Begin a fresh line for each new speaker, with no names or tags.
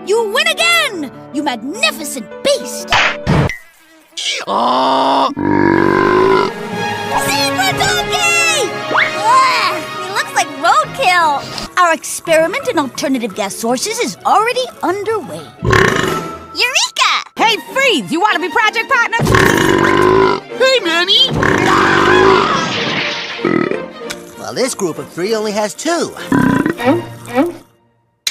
You win again, you magnificent beast! Zebra donkey!
He looks like roadkill.
Our experiment in alternative gas sources is already underway.
Eureka!
Hey, Freeze, you want to be project partners?
Hey, Manny!
Well, this group of 3 only has 2.